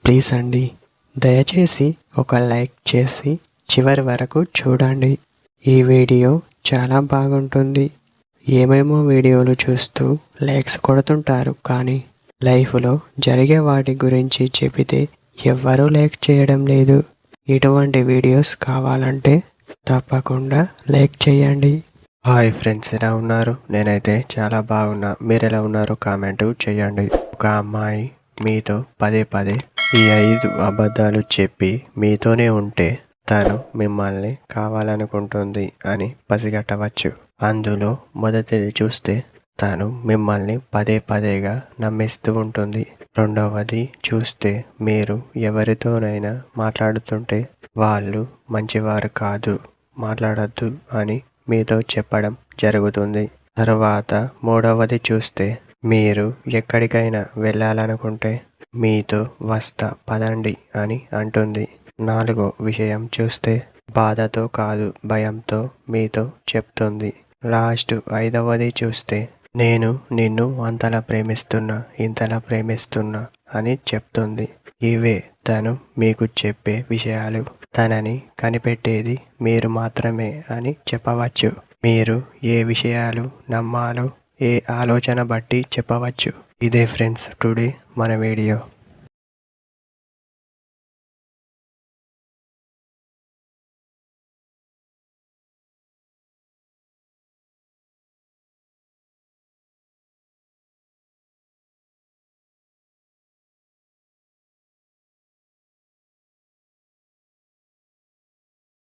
Please అండి, దయచేసి ఒక లైక్ చేసి చివరి వరకు చూడండి. ఈ వీడియో చాలా బాగుంటుంది. ఏమేమో వీడియోలు చూస్తూ లైక్స్ కొడుతుంటారు, కానీ లైఫ్లో జరిగే వాటి గురించి చెబితే ఎవ్వరూ లైక్ చేయడం లేదు. ఇటువంటి వీడియోస్ కావాలంటే తప్పకుండా లైక్ చేయండి. హాయ్ ఫ్రెండ్స్, ఎలా ఉన్నారు? నేనైతే చాలా బాగున్నా. మీరు ఎలా ఉన్నారో కామెంట్ చేయండి. ఒక అమ్మాయి మీతో పదే పదే ఈ 5 అబద్ధాలు చెప్పి మీతోనే ఉంటే తను మిమ్మల్ని కావాలనుకుంటుంది అని పసిగట్టవచ్చు. అందులో మొదటిది చూస్తే తను మిమ్మల్ని పదే పదేగా నమ్మిస్తూ ఉంటుంది. రెండవది చూస్తే మీరు ఎవరితోనైనా మాట్లాడుతుంటే వాళ్ళు మంచివారు కాదు, మాట్లాడద్దు అని మీతో చెప్పడం జరుగుతుంది. తర్వాత మూడవది చూస్తే మీరు ఎక్కడికైనా వెళ్ళాలనుకుంటే మీతో వస్తా పదండి అని అంటుంది. నాలుగో విషయం చూస్తే బాధతో కాదు భయంతో మీతో చెప్తుంది. లాస్ట్ 5వది చూస్తే నేను నిన్ను అంతలా ప్రేమిస్తున్నా, ఇంతలా ప్రేమిస్తున్నా అని చెప్తుంది. ఇవే తను మీకు చెప్పే విషయాలు. తనని కనిపెట్టేది మీరు మాత్రమే అని చెప్పవచ్చు. మీరు ఏ విషయాలు నమ్మాలో ఏ ఆలోచన బట్టి చెప్పవచ్చు. ఇదే ఫ్రెండ్స్ టుడే మన వీడియో.